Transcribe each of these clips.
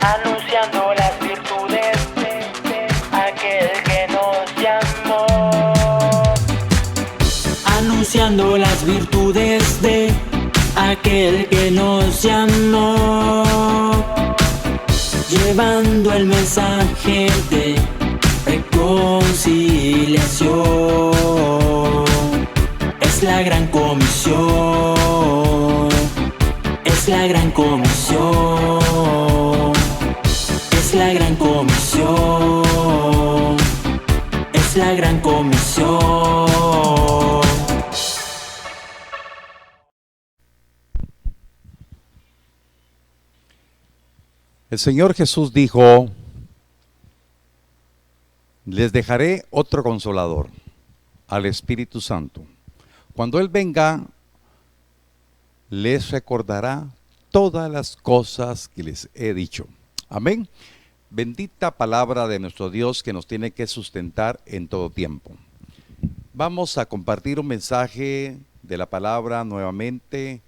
anunciando las virtudes de aquel que nos llamó. Anunciando las virtudes de aquel que nos llamó. Llevando el mensaje de reconciliación. Es la gran comisión. Es la gran comisión. Es la gran comisión. Es la gran comisión. El Señor Jesús dijo: les dejaré otro consolador, al Espíritu Santo. Cuando Él venga, les recordará todas las cosas que les he dicho. Amén. Bendita palabra de nuestro Dios que nos tiene que sustentar en todo tiempo. Vamos a compartir un mensaje de la palabra nuevamente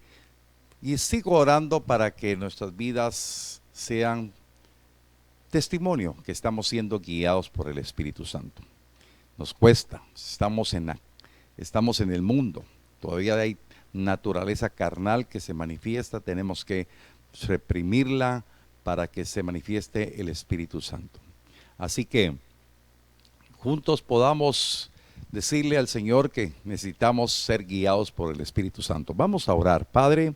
y sigo orando para que nuestras vidas sean testimonio que estamos siendo guiados por el Espíritu Santo. Nos cuesta, estamos en el mundo, todavía hay naturaleza carnal que se manifiesta, tenemos que reprimirla para que se manifieste el Espíritu Santo. Así que juntos podamos decirle al Señor que necesitamos ser guiados por el Espíritu Santo. Vamos a orar. Padre,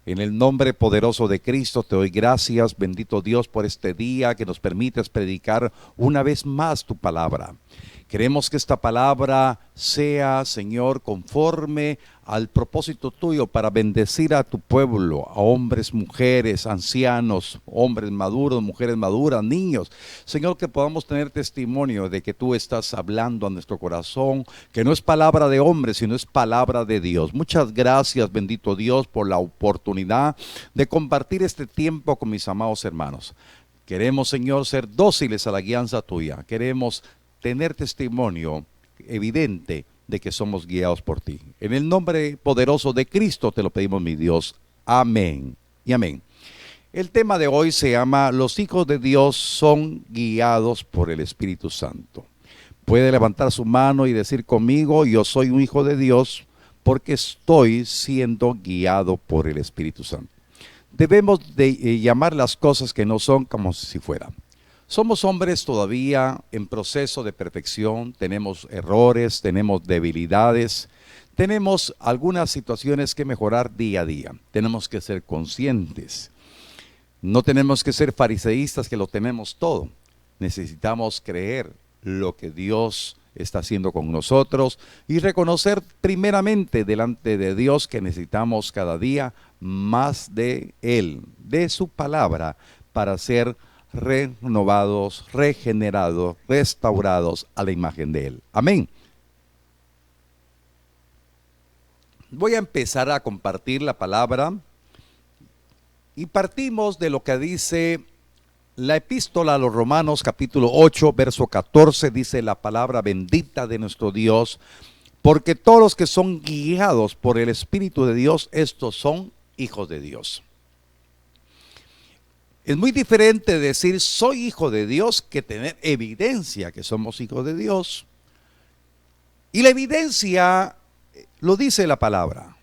en el nombre poderoso de Cristo te doy gracias, bendito Dios, por este día que nos permites predicar una vez más tu palabra. Queremos que esta palabra sea, Señor, conforme al propósito tuyo para bendecir a tu pueblo, a hombres, mujeres, ancianos, hombres maduros, mujeres maduras, niños. Señor, que podamos tener testimonio de que tú estás hablando a nuestro corazón, que no es palabra de hombre, sino es palabra de Dios. Muchas gracias, bendito Dios, por la oportunidad de compartir este tiempo con mis amados hermanos. Queremos, Señor, ser dóciles a la guianza tuya. Queremos tener testimonio evidente de que somos guiados por ti. En el nombre poderoso de Cristo te lo pedimos, mi Dios. Amén y amén. El tema de hoy se llama: los hijos de Dios son guiados por el Espíritu Santo. Puede levantar su mano y decir conmigo: yo soy un hijo de Dios porque estoy siendo guiado por el Espíritu Santo. Debemos de llamar las cosas que no son como si fueran. Somos hombres todavía en proceso de perfección, tenemos errores, tenemos debilidades, tenemos algunas situaciones que mejorar día a día. Tenemos que ser conscientes. No tenemos que ser fariseístas que lo tenemos todo. Necesitamos creer lo que Dios está haciendo con nosotros y reconocer primeramente delante de Dios que necesitamos cada día más de Él, de su palabra, para ser renovados, regenerados, restaurados a la imagen de Él. Amén. Voy a empezar a compartir la palabra y partimos de lo que dice la epístola a los Romanos, capítulo 8, verso 14, dice la palabra bendita de nuestro Dios: porque todos los que son guiados por el Espíritu de Dios, estos son hijos de Dios. Es muy diferente decir soy hijo de Dios que tener evidencia que somos hijos de Dios. Y la evidencia lo dice la palabra: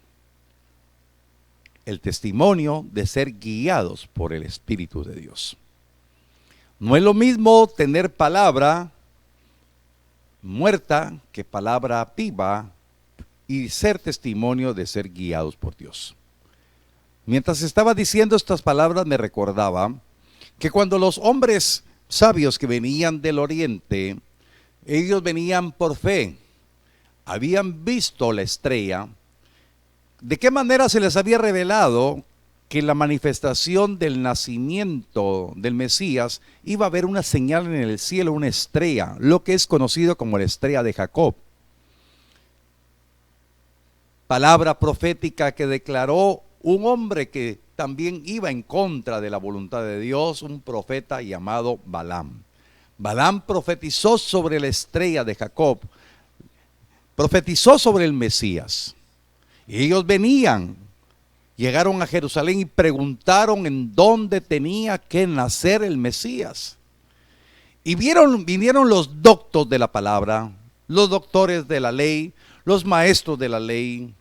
el testimonio de ser guiados por el Espíritu de Dios. No es lo mismo tener palabra muerta que palabra viva y ser testimonio de ser guiados por Dios. Mientras estaba diciendo estas palabras me recordaba que cuando los hombres sabios que venían del oriente, ellos venían por fe, habían visto la estrella. ¿De qué manera se les había revelado que la manifestación del nacimiento del Mesías iba a haber una señal en el cielo, una estrella, lo que es conocido como la estrella de Jacob? Palabra profética que declaró un hombre que también iba en contra de la voluntad de Dios, un profeta llamado Balaam. Balaam profetizó sobre la estrella de Jacob, profetizó sobre el Mesías. Y ellos venían llegaron a Jerusalén y preguntaron en dónde tenía que nacer el Mesías. Y vinieron los doctos de la palabra, los doctores de la ley, los maestros de la ley,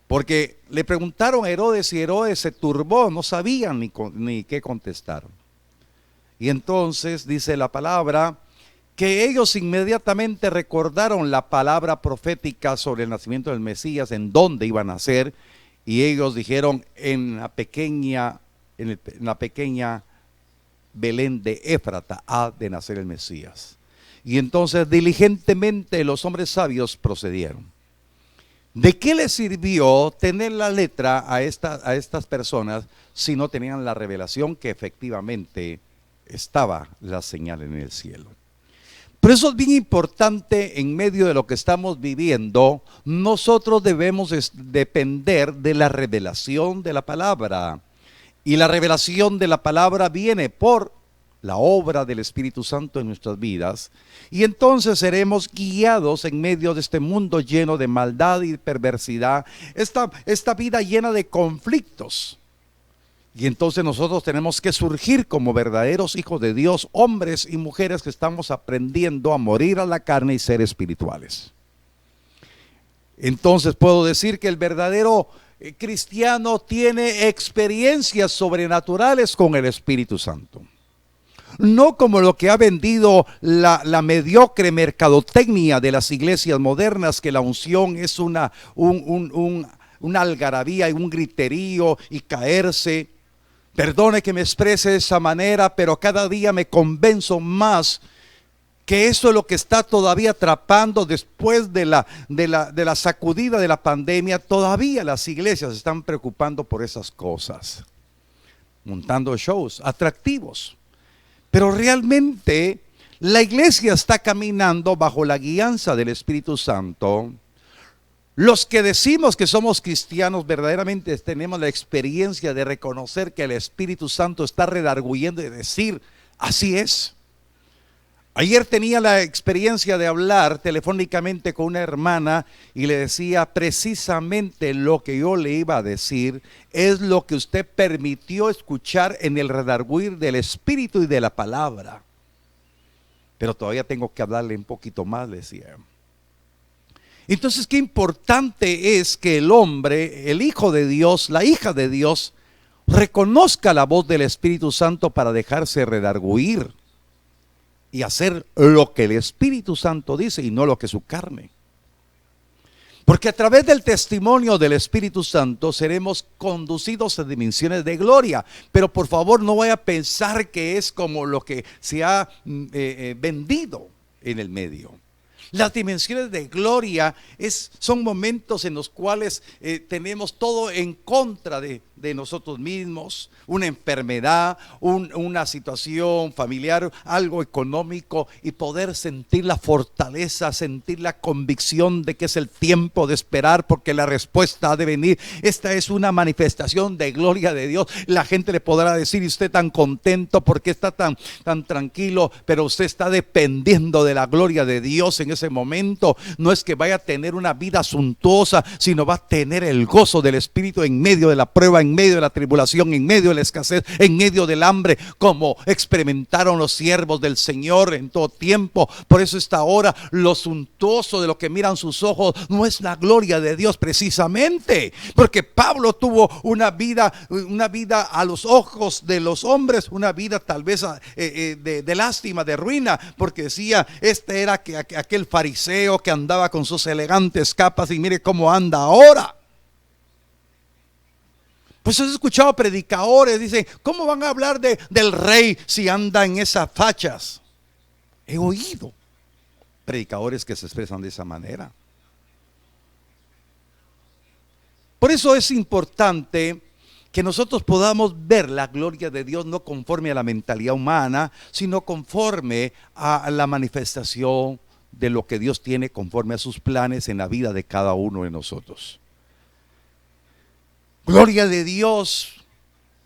porque le preguntaron a Herodes y Herodes se turbó, no sabían ni qué contestar. Y entonces dice la palabra que ellos inmediatamente recordaron la palabra profética sobre el nacimiento del Mesías, en dónde iba a nacer, y ellos dijeron en la pequeña Belén de Éfrata ha de nacer el Mesías. Y entonces diligentemente los hombres sabios procedieron. ¿De qué les sirvió tener la letra a estas personas si no tenían la revelación que efectivamente estaba la señal en el cielo? Pero eso es bien importante en medio de lo que estamos viviendo. Nosotros debemos depender de la revelación de la palabra. Y la revelación de la palabra viene por la obra del Espíritu Santo en nuestras vidas. Y entonces seremos guiados en medio de este mundo lleno de maldad y perversidad. Esta vida llena de conflictos. Y entonces nosotros tenemos que surgir como verdaderos hijos de Dios, hombres y mujeres que estamos aprendiendo a morir a la carne y ser espirituales. Entonces puedo decir que el verdadero cristiano tiene experiencias sobrenaturales con el Espíritu Santo. No como lo que ha vendido la mediocre mercadotecnia de las iglesias modernas, que la unción es una algarabía y un griterío y caerse. Perdone que me exprese de esa manera, pero cada día me convenzo más que eso es lo que está todavía atrapando después de la sacudida de la pandemia. Todavía las iglesias se están preocupando por esas cosas, montando shows atractivos. Pero realmente la iglesia está caminando bajo la guianza del Espíritu Santo. Los que decimos que somos cristianos verdaderamente tenemos la experiencia de reconocer que el Espíritu Santo está redarguyendo y decir, así es. Ayer tenía la experiencia de hablar telefónicamente con una hermana y le decía precisamente lo que yo le iba a decir es lo que usted permitió escuchar en el redarguir del Espíritu y de la palabra. Pero todavía tengo que hablarle un poquito más, le decía. Entonces, qué importante es que el hombre, el hijo de Dios, la hija de Dios, reconozca la voz del Espíritu Santo para dejarse redarguir y hacer lo que el Espíritu Santo dice y no lo que su carne. Porque a través del testimonio del Espíritu Santo seremos conducidos a dimensiones de gloria. Pero por favor no vaya a pensar que es como lo que se ha vendido en el medio. Las dimensiones de gloria son momentos en los cuales tenemos todo en contra de nosotros mismos, una enfermedad, una situación familiar, algo económico, y poder sentir la fortaleza, sentir la convicción de que es el tiempo de esperar porque la respuesta ha de venir. Esta es una manifestación de gloria de Dios. La gente le podrá decir, y usted tan contento porque está tan tranquilo, pero usted está dependiendo de la gloria de Dios en ese momento. No es que vaya a tener una vida suntuosa, sino va a tener el gozo del Espíritu en medio de la prueba, en medio de la tribulación, en medio de la escasez, en medio del hambre, como experimentaron los siervos del Señor en todo tiempo. Por eso esta hora, lo suntuoso de lo que miran sus ojos no es la gloria de Dios precisamente, porque Pablo tuvo una vida a los ojos de los hombres, una vida tal vez de lástima, de ruina, porque decía, este era aquel fariseo que andaba con sus elegantes capas y mire cómo anda ahora. Pues he escuchado predicadores, dicen, ¿cómo van a hablar del rey si anda en esas fachas? He oído predicadores que se expresan de esa manera. Por eso es importante que nosotros podamos ver la gloria de Dios no conforme a la mentalidad humana, sino conforme a la manifestación de lo que Dios tiene conforme a sus planes en la vida de cada uno de nosotros. Gloria de Dios,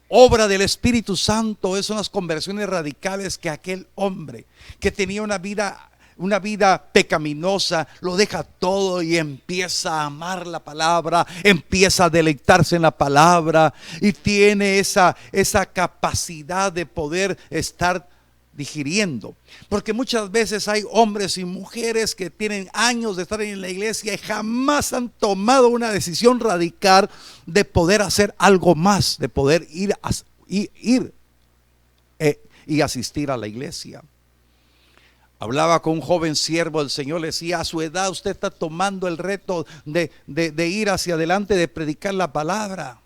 obra del Espíritu Santo, son las conversiones radicales que aquel hombre que tenía una vida una vida pecaminosa, lo deja todo y empieza a amar la palabra, empieza a deleitarse en la palabra y tiene esa capacidad de poder estar digiriendo. Porque muchas veces hay hombres y mujeres que tienen años de estar en la iglesia y jamás han tomado una decisión radical de poder hacer algo más, de poder ir y asistir a la iglesia. Hablaba con un joven siervo del Señor, le decía: a su edad usted está tomando el reto de ir hacia adelante, de predicar la palabra.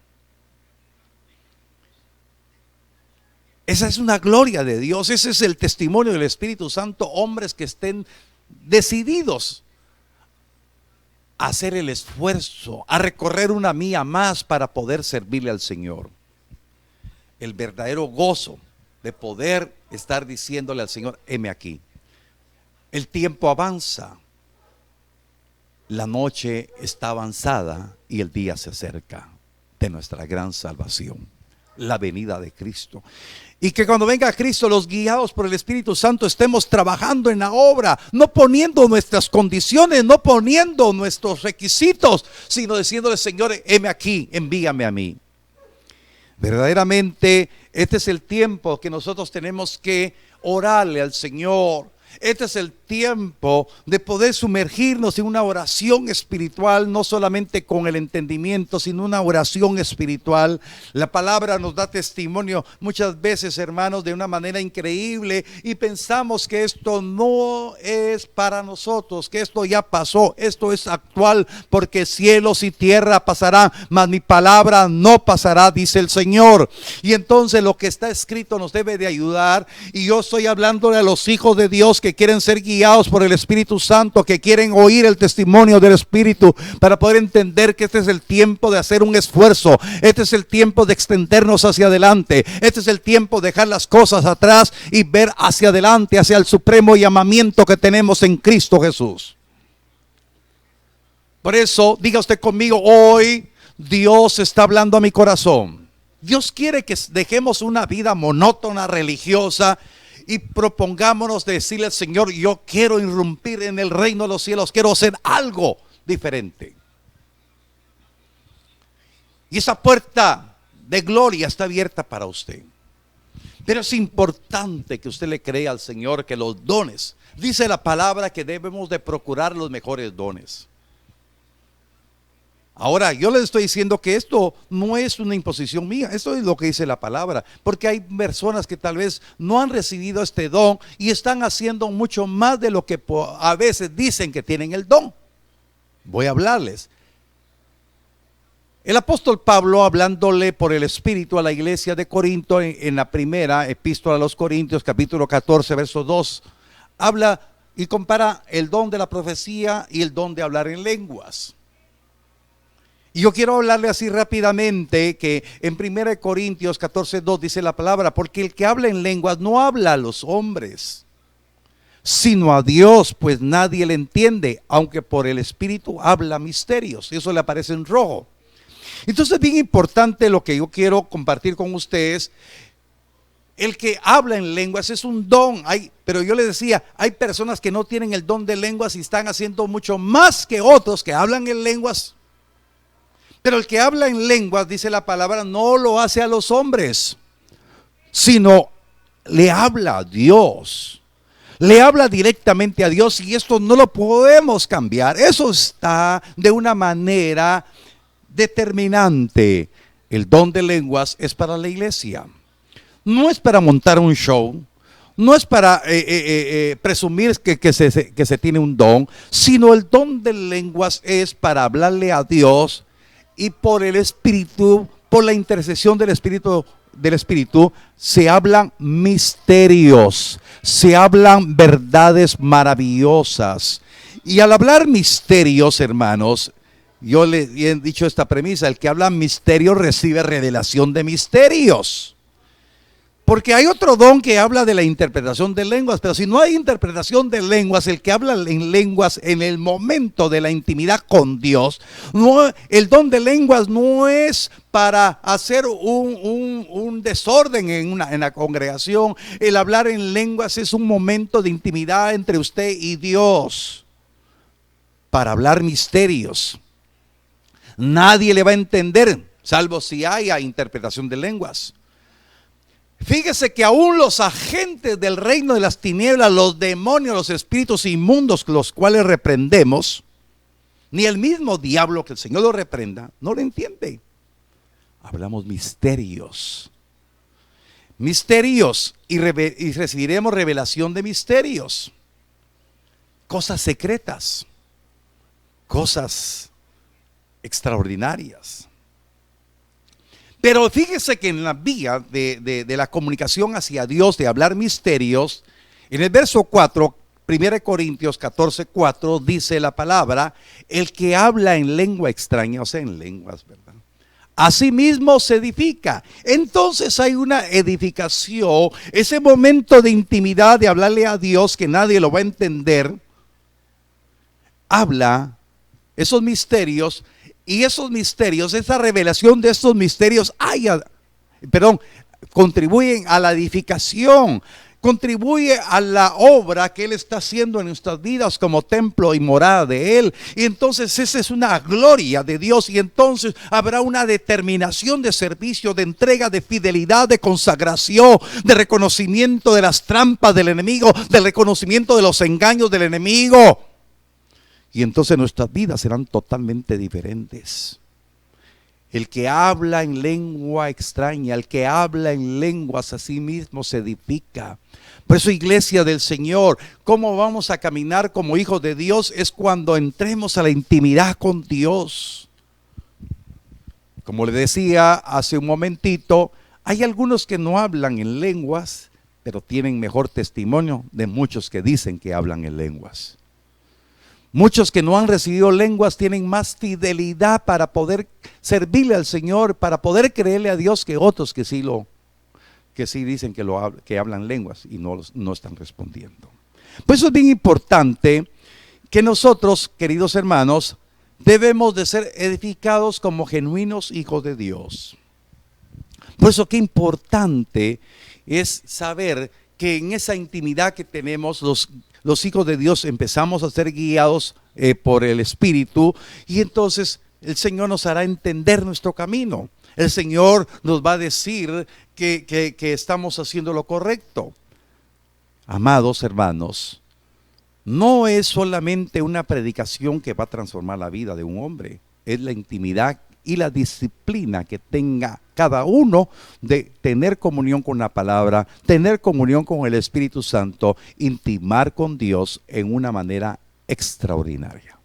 Esa es una gloria de Dios, ese es el testimonio del Espíritu Santo, hombres que estén decididos a hacer el esfuerzo, a recorrer una milla más para poder servirle al Señor. El verdadero gozo de poder estar diciéndole al Señor: heme aquí. El tiempo avanza, la noche está avanzada y el día se acerca de nuestra gran salvación, la venida de Cristo. Y que cuando venga Cristo, los guiados por el Espíritu Santo estemos trabajando en la obra, no poniendo nuestras condiciones, no poniendo nuestros requisitos, sino diciéndole: Señor, heme aquí, envíame a mí. Verdaderamente este es el tiempo que nosotros tenemos que orarle al Señor. Este es el tiempo de poder sumergirnos en una oración espiritual, no solamente con el entendimiento, sino una oración espiritual. La palabra nos da testimonio muchas veces, hermanos, de una manera increíble, y pensamos que esto no es para nosotros, que esto ya pasó, esto es actual, porque cielos y tierra pasarán, mas mi palabra no pasará, dice el Señor. Y entonces lo que está escrito nos debe de ayudar, y yo estoy hablándole a los hijos de Dios que quieren ser guiados por el Espíritu Santo, que quieren oír el testimonio del Espíritu para poder entender que este es el tiempo de hacer un esfuerzo, este es el tiempo de extendernos hacia adelante, este es el tiempo de dejar las cosas atrás y ver hacia adelante, hacia el supremo llamamiento que tenemos en Cristo Jesús. Por eso, diga usted conmigo: hoy Dios está hablando a mi corazón. Dios quiere que dejemos una vida monótona, religiosa, y propongámonos de decirle al Señor: yo quiero irrumpir en el reino de los cielos, quiero hacer algo diferente. Y esa puerta de gloria está abierta para usted. Pero es importante que usted le crea al Señor que los dones, dice la palabra que debemos de procurar los mejores dones. Ahora, yo les estoy diciendo que esto no es una imposición mía, esto es lo que dice la palabra, porque hay personas que tal vez no han recibido este don y están haciendo mucho más de lo que a veces dicen que tienen el don. Voy a hablarles. El apóstol Pablo, hablándole por el Espíritu a la iglesia de Corinto, en la primera epístola a los Corintios, capítulo 14, verso 2, habla y compara el don de la profecía y el don de hablar en lenguas. Y yo quiero hablarle así rápidamente que en 1 Corintios 14:2 dice la palabra: porque el que habla en lenguas no habla a los hombres, sino a Dios, pues nadie le entiende, aunque por el Espíritu habla misterios. Eso le aparece en rojo. Entonces es bien importante lo que yo quiero compartir con ustedes. El que habla en lenguas es un don, pero yo les decía, hay personas que no tienen el don de lenguas y están haciendo mucho más que otros que hablan en lenguas. Pero el que habla en lenguas, dice la palabra, no lo hace a los hombres, sino le habla a Dios. Le habla directamente a Dios, y esto no lo podemos cambiar. Eso está de una manera determinante. El don de lenguas es para la iglesia. No es para montar un show, no es para presumir que se tiene un don, sino el don de lenguas es para hablarle a Dios. Y por el Espíritu, por la intercesión del Espíritu, se hablan misterios, se hablan verdades maravillosas. Y al hablar misterios, hermanos, yo les he dicho esta premisa: el que habla misterios recibe revelación de misterios. Porque hay otro don que habla de la interpretación de lenguas, pero si no hay interpretación de lenguas, el que habla en lenguas en el momento de la intimidad con Dios, el don de lenguas no es para hacer un desorden en la congregación. El hablar en lenguas es un momento de intimidad entre usted y Dios, para hablar misterios. Nadie le va a entender, salvo si haya interpretación de lenguas. Fíjese que aún los agentes del reino de las tinieblas, los demonios, los espíritus inmundos, los cuales reprendemos, ni el mismo diablo, que el Señor lo reprenda, no lo entiende. Hablamos misterios. Misterios, y recibiremos revelación de misterios. Cosas secretas. Cosas extraordinarias. Pero fíjese que en la vía de la comunicación hacia Dios, de hablar misterios, en el verso 4, 1 Corintios 14:4, dice la palabra: el que habla en lengua extraña, o sea, en lenguas, ¿verdad?, asimismo se edifica. Entonces hay una edificación, ese momento de intimidad, de hablarle a Dios que nadie lo va a entender. Habla esos misterios. Y esos misterios, esa revelación de estos misterios, contribuyen a la edificación, contribuye a la obra que Él está haciendo en nuestras vidas como templo y morada de Él. Y entonces esa es una gloria de Dios, y entonces habrá una determinación de servicio, de entrega, de fidelidad, de consagración, de reconocimiento de las trampas del enemigo, de reconocimiento de los engaños del enemigo. Y entonces nuestras vidas serán totalmente diferentes. El que habla en lengua extraña, el que habla en lenguas a sí mismo se edifica. Por eso, iglesia del Señor, ¿cómo vamos a caminar como hijos de Dios? Es cuando entremos a la intimidad con Dios. Como le decía hace un momentito, hay algunos que no hablan en lenguas, pero tienen mejor testimonio de muchos que dicen que hablan en lenguas. Muchos que no han recibido lenguas tienen más fidelidad para poder servirle al Señor, para poder creerle a Dios, que otros que sí dicen que hablan lenguas y no están respondiendo. Por eso es bien importante que nosotros, queridos hermanos, debemos de ser edificados como genuinos hijos de Dios. Por eso qué importante es saber que en esa intimidad que tenemos los hijos de Dios empezamos a ser guiados por el Espíritu, y entonces el Señor nos hará entender nuestro camino. El Señor nos va a decir que estamos haciendo lo correcto. Amados hermanos, no es solamente una predicación que va a transformar la vida de un hombre, es la intimidad y la disciplina que tenga cada uno de tener comunión con la palabra, tener comunión con el Espíritu Santo, intimar con Dios en una manera extraordinaria.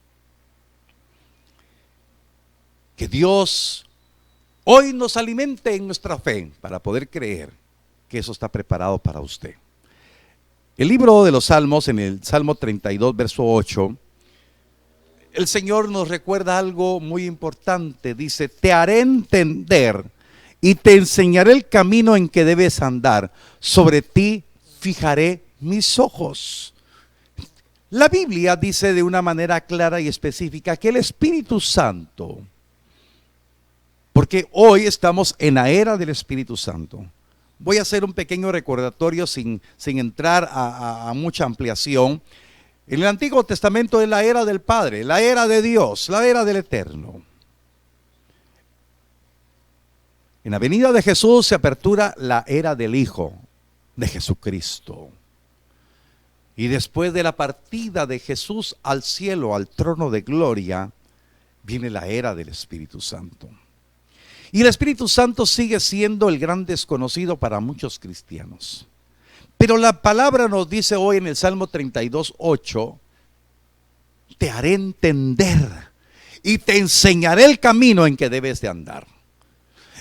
Que Dios hoy nos alimente en nuestra fe para poder creer que eso está preparado para usted. El libro de los Salmos, en el Salmo 32, verso 8, el Señor nos recuerda algo muy importante. Dice: te haré entender y te enseñaré el camino en que debes andar. Sobre ti fijaré mis ojos. La Biblia dice de una manera clara y específica que el Espíritu Santo, porque hoy estamos en la era del Espíritu Santo. Voy a hacer un pequeño recordatorio sin entrar a mucha ampliación. En el Antiguo Testamento es la era del Padre, la era de Dios, la era del Eterno. En la venida de Jesús se apertura la era del Hijo de Jesucristo. Y después de la partida de Jesús al cielo, al trono de gloria, viene la era del Espíritu Santo. Y el Espíritu Santo sigue siendo el gran desconocido para muchos cristianos. Pero la palabra nos dice hoy en el Salmo 32, 8, te haré entender y te enseñaré el camino en que debes de andar.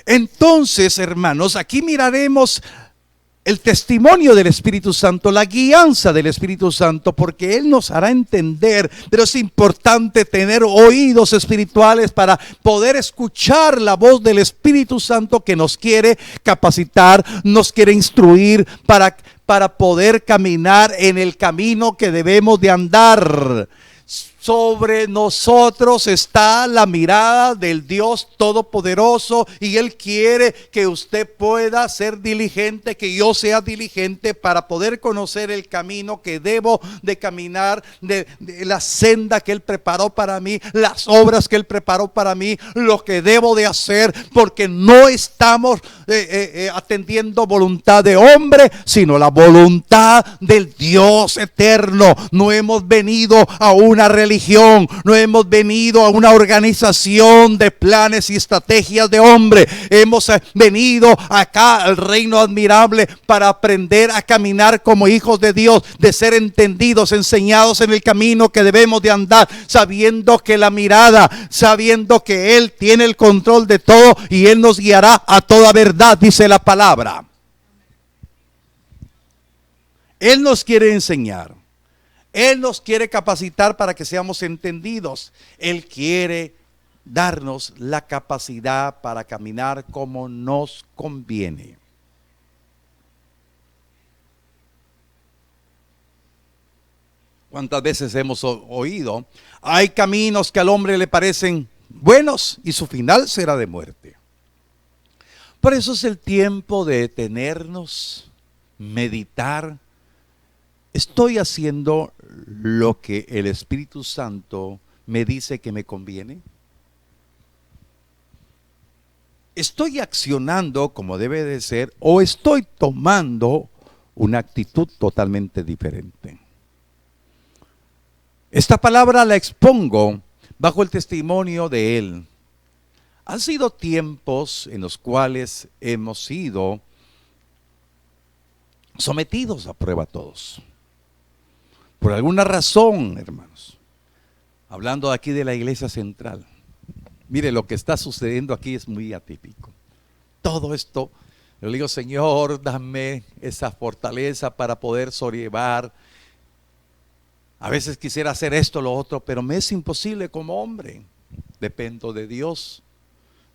Entonces, hermanos, aquí miraremos el testimonio del Espíritu Santo, la guianza del Espíritu Santo, porque Él nos hará entender. Pero es importante tener oídos espirituales para poder escuchar la voz del Espíritu Santo, que nos quiere capacitar, nos quiere instruir para poder caminar en el camino que debemos de andar. Sobre nosotros está la mirada del Dios Todopoderoso, y Él quiere que usted pueda ser diligente, que yo sea diligente para poder conocer el camino que debo de caminar, de la senda que Él preparó para mí, las obras que Él preparó para mí, lo que debo de hacer, porque no estamos atendiendo voluntad de hombre, sino la voluntad del Dios eterno. No hemos venido a una religión, no hemos venido a una organización de planes y estrategias de hombre. Hemos venido acá al reino admirable para aprender a caminar como hijos de Dios, de ser entendidos, enseñados en el camino que debemos de andar, sabiendo que la mirada, sabiendo que Él tiene el control de todo y Él nos guiará a toda verdad, dice la palabra. Él nos quiere enseñar. Él nos quiere capacitar para que seamos entendidos. Él quiere darnos la capacidad para caminar como nos conviene. ¿Cuántas veces hemos oído? Hay caminos que al hombre le parecen buenos y su final será de muerte. Por eso es el tiempo de detenernos, meditar. ¿Estoy haciendo lo que el Espíritu Santo me dice que me conviene? ¿Estoy accionando como debe de ser o estoy tomando una actitud totalmente diferente? Esta palabra la expongo bajo el testimonio de Él. Han sido tiempos en los cuales hemos sido sometidos a prueba todos. Por alguna razón, hermanos, hablando aquí de la iglesia central, mire, lo que está sucediendo aquí es muy atípico. Todo esto, yo le digo, Señor, dame esa fortaleza para poder sobrellevar. A veces quisiera hacer esto, lo otro, pero me es imposible como hombre. Dependo de Dios,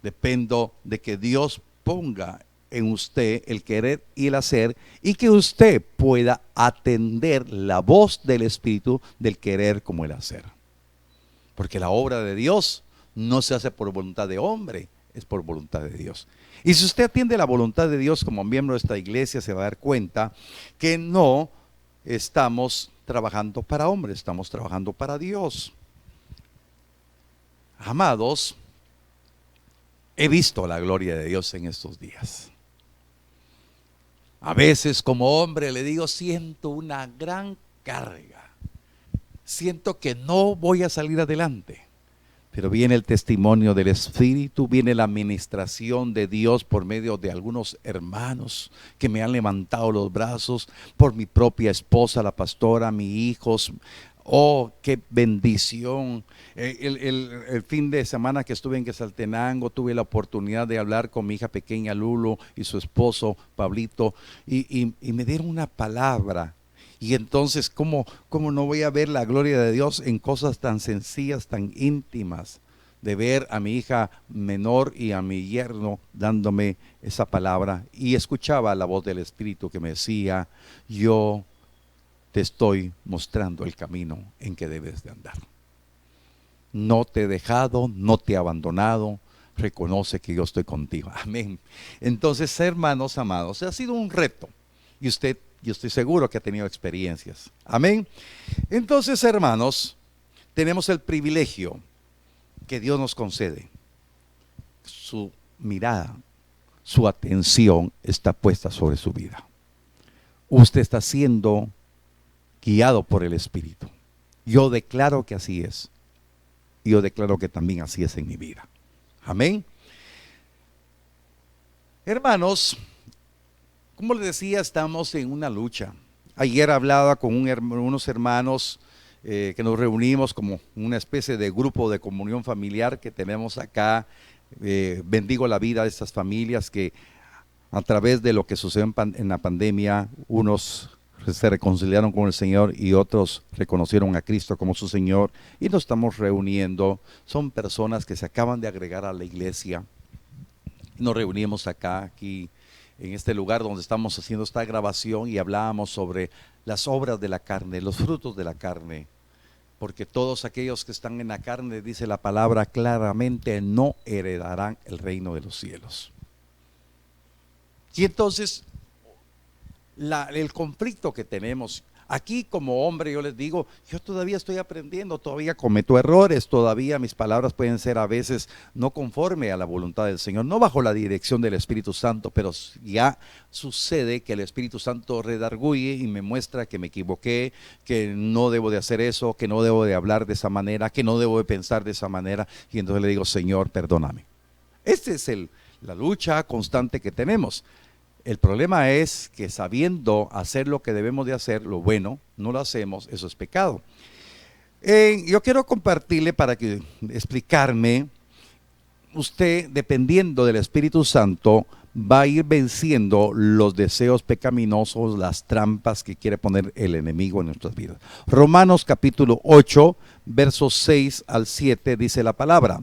dependo de que Dios ponga en usted el querer y el hacer, y que usted pueda atender la voz del Espíritu del querer como el hacer. Porque la obra de Dios no se hace por voluntad de hombre, es por voluntad de Dios. Y si usted atiende la voluntad de Dios como miembro de esta iglesia, se va a dar cuenta que no estamos trabajando para hombres, estamos trabajando para Dios. Amados, he visto la gloria de Dios en estos días. A veces como hombre le digo, siento una gran carga. Siento que no voy a salir adelante. Pero viene el testimonio del Espíritu, viene la administración de Dios por medio de algunos hermanos que me han levantado los brazos, por mi propia esposa, la pastora, mis hijos. Oh, qué bendición. El fin de semana que estuve en Quetzaltenango, tuve la oportunidad de hablar con mi hija pequeña Lulo y su esposo Pablito, y me dieron una palabra. Y entonces, ¿cómo no voy a ver la gloria de Dios en cosas tan sencillas, tan íntimas? De ver a mi hija menor y a mi yerno dándome esa palabra, y escuchaba la voz del Espíritu que me decía, yo te estoy mostrando el camino en que debes de andar. No te he dejado, no te he abandonado, reconoce que yo estoy contigo. Amén. Entonces, hermanos amados, ha sido un reto, y usted, yo estoy seguro que ha tenido experiencias. Amén. Entonces, hermanos, tenemos el privilegio que Dios nos concede. Su mirada, su atención está puesta sobre su vida. Usted está siendo guiado por el Espíritu. Yo declaro que así es. Yo declaro que también así es en mi vida. Amén. Hermanos, como les decía, estamos en una lucha. Ayer hablaba con unos hermanos que nos reunimos como una especie de grupo de comunión familiar que tenemos acá. Bendigo la vida de estas familias que a través de lo que sucedió en la pandemia, unos se reconciliaron con el Señor y otros reconocieron a Cristo como su Señor, y nos estamos reuniendo. Son personas que se acaban de agregar a la iglesia. Nos reunimos aquí en este lugar donde estamos haciendo esta grabación, y hablábamos sobre las obras de la carne, los frutos de la carne, porque todos aquellos que están en la carne, dice la palabra claramente, no heredarán el reino de los cielos. Y entonces el conflicto que tenemos aquí como hombre, yo les digo, yo todavía estoy aprendiendo, todavía cometo errores, todavía mis palabras pueden ser a veces no conforme a la voluntad del Señor, no bajo la dirección del Espíritu Santo, pero ya sucede que el Espíritu Santo redarguye y me muestra que me equivoqué, que no debo de hacer eso, que no debo de hablar de esa manera, que no debo de pensar de esa manera, y entonces le digo, Señor, perdóname. Esta es la lucha constante que tenemos. El problema es que sabiendo hacer lo que debemos de hacer, lo bueno, no lo hacemos, eso es pecado. Yo quiero compartirle para que explicarme, usted dependiendo del Espíritu Santo va a ir venciendo los deseos pecaminosos, las trampas que quiere poner el enemigo en nuestras vidas. Romanos capítulo 8, versos 6 al 7 dice la palabra.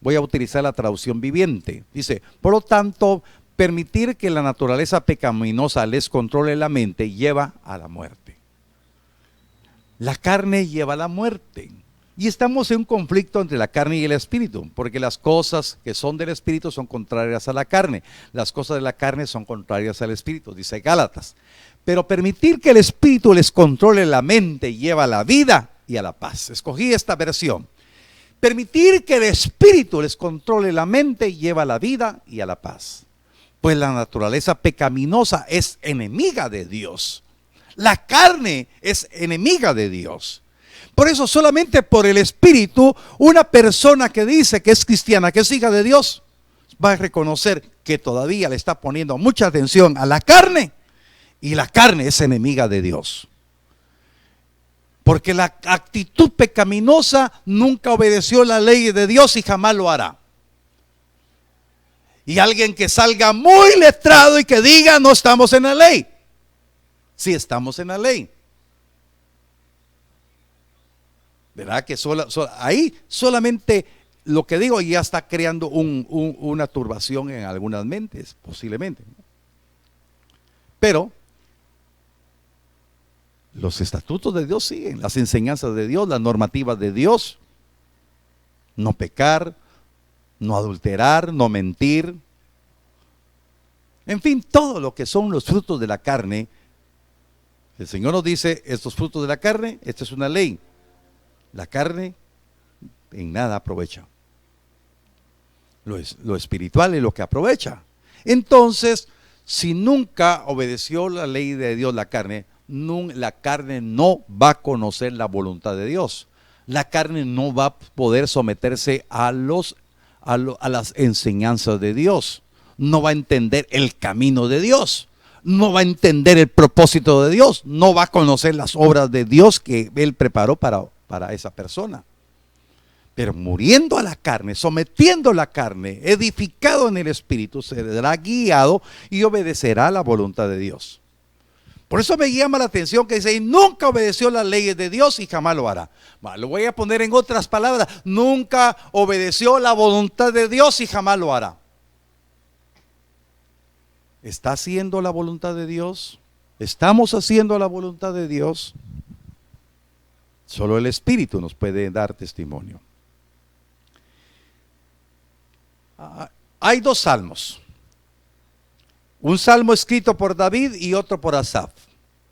Voy a utilizar la traducción viviente. Dice, por lo tanto, permitir que la naturaleza pecaminosa les controle la mente lleva a la muerte. La carne lleva a la muerte. Y estamos en un conflicto entre la carne y el espíritu, porque las cosas que son del espíritu son contrarias a la carne. Las cosas de la carne son contrarias al espíritu, dice Gálatas. Pero permitir que el espíritu les controle la mente lleva a la vida y a la paz. Escogí esta versión. Permitir que el espíritu les controle la mente lleva a la vida y a la paz. Pues la naturaleza pecaminosa es enemiga de Dios. La carne es enemiga de Dios. Por eso solamente por el Espíritu, una persona que dice que es cristiana, que es hija de Dios, va a reconocer que todavía le está poniendo mucha atención a la carne, y la carne es enemiga de Dios. Porque la actitud pecaminosa nunca obedeció la ley de Dios y jamás lo hará. Y alguien que salga muy letrado y que diga no estamos en la ley. Sí estamos en la ley. ¿Verdad? Que ahí solamente lo que digo ya está creando una turbación en algunas mentes, posiblemente. Pero los estatutos de Dios siguen, las enseñanzas de Dios, las normativas de Dios. No pecar, no adulterar, no mentir. En fin, todo lo que son los frutos de la carne. El Señor nos dice, estos frutos de la carne, esta es una ley. La carne en nada aprovecha. Lo espiritual es lo que aprovecha. Entonces, si nunca obedeció la ley de Dios la carne no va a conocer la voluntad de Dios. La carne no va a poder someterse a las enseñanzas de Dios. No va a entender el camino de Dios. No va a entender el propósito de Dios. No va a conocer las obras de Dios que Él preparó para esa persona. Pero muriendo a la carne, sometiendo la carne, edificado en el Espíritu, será guiado y obedecerá la voluntad de Dios. Por eso me llama la atención que dice, y nunca obedeció las leyes de Dios y jamás lo hará. Lo voy a poner en otras palabras, nunca obedeció la voluntad de Dios y jamás lo hará. ¿Está haciendo la voluntad de Dios? ¿Estamos haciendo la voluntad de Dios? Solo el Espíritu nos puede dar testimonio. Hay dos salmos. Un salmo escrito por David y otro por Asaf,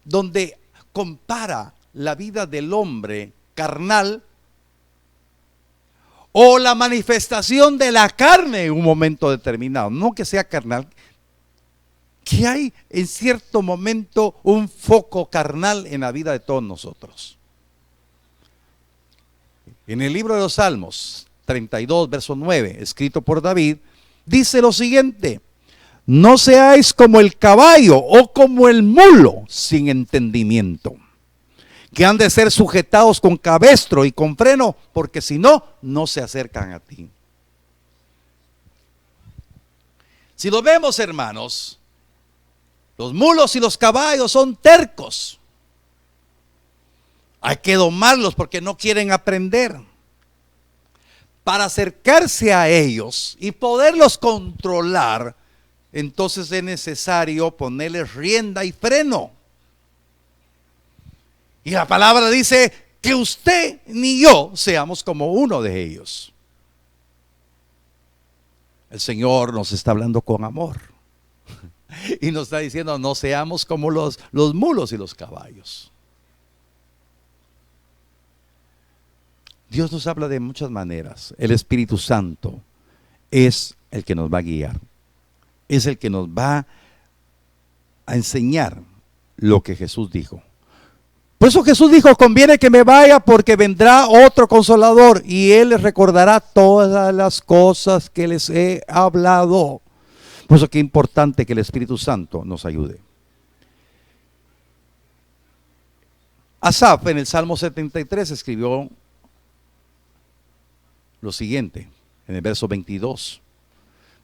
donde compara la vida del hombre carnal o la manifestación de la carne en un momento determinado. No que sea carnal, que hay en cierto momento un foco carnal en la vida de todos nosotros. En el libro de los Salmos 32, verso 9, escrito por David, dice lo siguiente: no seáis como el caballo o como el mulo sin entendimiento, que han de ser sujetados con cabestro y con freno, porque si no, no se acercan a ti. Si lo vemos, hermanos, Los mulos y los caballos son tercos. Hay que domarlos porque no quieren aprender. Para acercarse a ellos y poderlos controlar, entonces es necesario ponerles rienda y freno. Y la palabra dice que usted ni yo seamos como uno de ellos. El Señor nos está hablando con amor. Y nos está diciendo, no seamos como los mulos y los caballos. Dios nos habla de muchas maneras. El Espíritu Santo es el que nos va a guiar. Es el que nos va a enseñar lo que Jesús dijo. Por eso Jesús dijo, conviene que me vaya porque vendrá otro consolador y Él les recordará todas las cosas que les he hablado. Por eso que es importante que el Espíritu Santo nos ayude. Asaf en el Salmo 73 escribió lo siguiente, en el verso 22.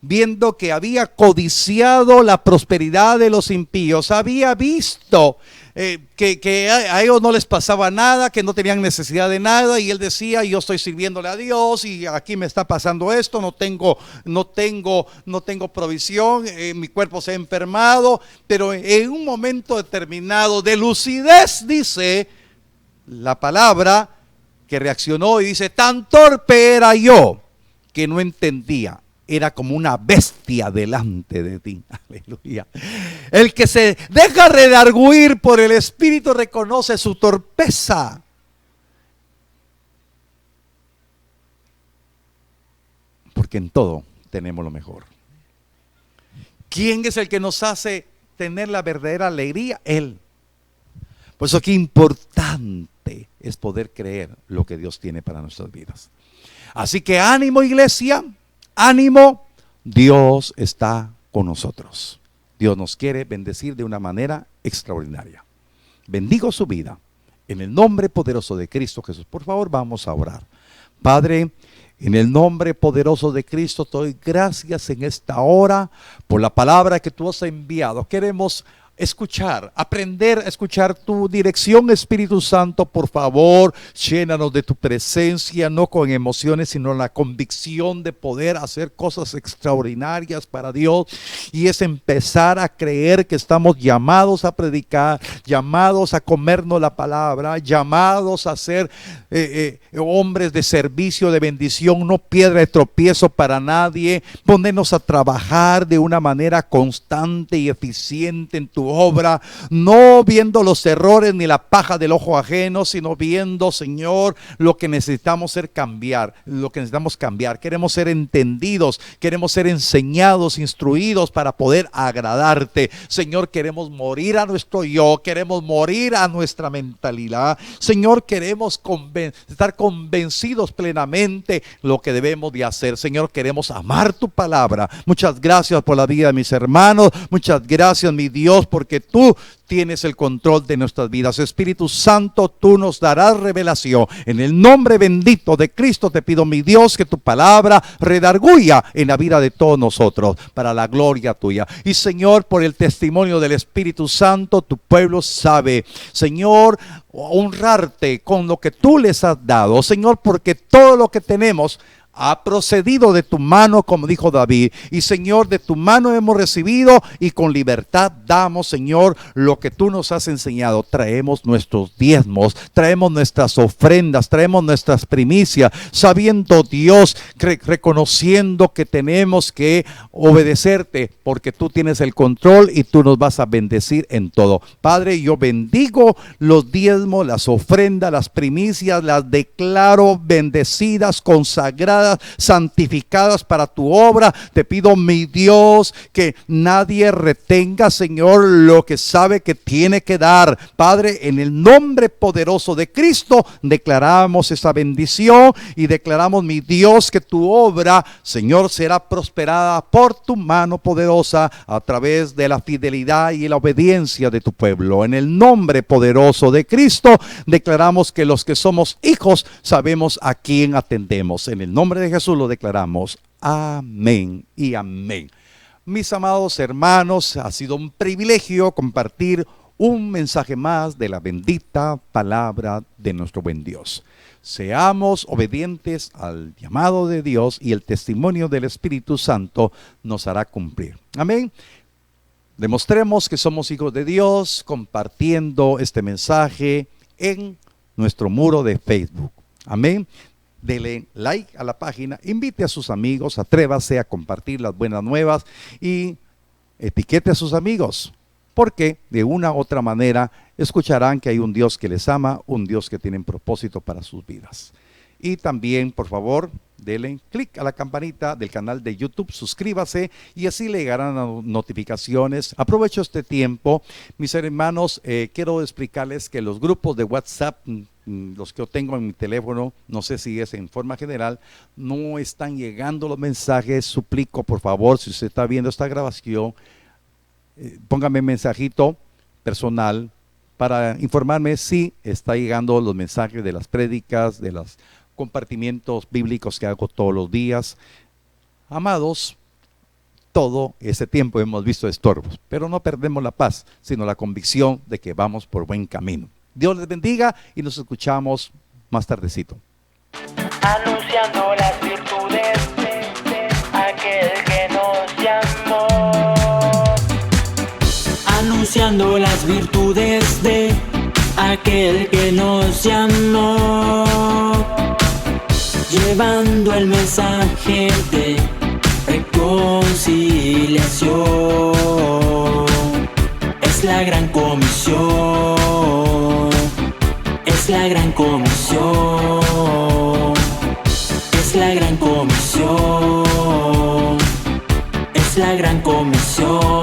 Viendo que había codiciado la prosperidad de los impíos, había visto que a ellos no les pasaba nada, que no tenían necesidad de nada, y él decía, yo estoy sirviéndole a Dios y aquí me está pasando esto, no tengo provisión, mi cuerpo se ha enfermado, pero en un momento determinado de lucidez, dice la palabra, que reaccionó y dice, tan torpe era yo que no entendía. Era como una bestia delante de ti. Aleluya. El que se deja redarguir por el Espíritu reconoce su torpeza. Porque en todo tenemos lo mejor. ¿Quién es el que nos hace tener la verdadera alegría? Él. Por eso qué importante es poder creer lo que Dios tiene para nuestras vidas. Así que ánimo, iglesia. Ánimo, Dios está con nosotros. Dios nos quiere bendecir de una manera extraordinaria. Bendigo su vida en el nombre poderoso de Cristo Jesús. Por favor, vamos a orar. Padre, en el nombre poderoso de Cristo, te doy gracias en esta hora por la palabra que tú has enviado. Queremos escuchar, aprender a escuchar tu dirección, Espíritu Santo. Por favor, llénanos de tu presencia, no con emociones, sino la convicción de poder hacer cosas extraordinarias para Dios. Y es empezar a creer que estamos llamados a predicar, llamados a comernos la palabra, llamados a ser hombres de servicio, de bendición, no piedra de tropiezo para nadie. Ponernos a trabajar de una manera constante y eficiente en tu obra, no viendo los errores ni la paja del ojo ajeno, sino viendo, Señor, lo que necesitamos cambiar. Queremos ser entendidos, queremos ser enseñados, instruidos para poder agradarte. Señor, queremos morir a nuestro yo, queremos morir a nuestra mentalidad. Señor, queremos estar convencidos plenamente lo que debemos de hacer. Señor, queremos amar tu palabra. Muchas gracias por la vida de mis hermanos. Muchas gracias, mi Dios, porque tú tienes el control de nuestras vidas. Espíritu Santo, tú nos darás revelación. En el nombre bendito de Cristo te pido, mi Dios, que tu palabra redarguya en la vida de todos nosotros para la gloria tuya. Y Señor, por el testimonio del Espíritu Santo, tu pueblo sabe, Señor, honrarte con lo que tú les has dado. Señor, porque todo lo que tenemos ha procedido de tu mano, como dijo David. Y Señor, de tu mano hemos recibido y con libertad damos, Señor, lo que tú nos has enseñado. Traemos nuestros diezmos, traemos nuestras ofrendas, traemos nuestras primicias, sabiendo, Dios, reconociendo que tenemos que obedecerte, porque tú tienes el control y tú nos vas a bendecir en todo. Padre, yo bendigo los diezmos, las ofrendas, las primicias, las declaro bendecidas, consagradas, santificadas para tu obra. Te pido, mi Dios, que nadie retenga, Señor, lo que sabe que tiene que dar. Padre, en el nombre poderoso de Cristo, declaramos esa bendición y declaramos, mi Dios, que tu obra, Señor, será prosperada por tu mano poderosa a través de la fidelidad y la obediencia de tu pueblo. En el nombre poderoso de Cristo, declaramos que los que somos hijos sabemos a quién atendemos. En el nombre de Jesús lo declaramos. Amén y amén. Mis amados hermanos, ha sido un privilegio compartir un mensaje más de la bendita palabra de nuestro buen Dios. Seamos obedientes al llamado de Dios y el testimonio del Espíritu Santo nos hará cumplir. Amén. Demostremos que somos hijos de Dios compartiendo este mensaje en nuestro muro de Facebook. Amén. Dele like a la página, invite a sus amigos, atrévase a compartir las buenas nuevas y etiquete a sus amigos, porque de una u otra manera escucharán que hay un Dios que les ama, un Dios que tiene un propósito para sus vidas. Y también, por favor, denle clic a la campanita del canal de YouTube, suscríbase y así le llegarán las notificaciones. Aprovecho este tiempo, mis hermanos, quiero explicarles que los grupos de WhatsApp, los que yo tengo en mi teléfono, no sé si es en forma general, no están llegando los mensajes. Suplico, por favor, si usted está viendo esta grabación, póngame un mensajito personal para informarme si está llegando los mensajes de las prédicas, de los compartimientos bíblicos que hago todos los días. Amados, todo ese tiempo hemos visto estorbos, pero no perdemos la paz, sino la convicción de que vamos por buen camino. Dios les bendiga y nos escuchamos más tardecito. Anunciando las virtudes de aquel que nos llamó. Anunciando las virtudes de aquel que nos llamó. Llevando el mensaje de reconciliación. Es la gran comisión. Es la gran comisión. Es la gran comisión. Es la gran comisión.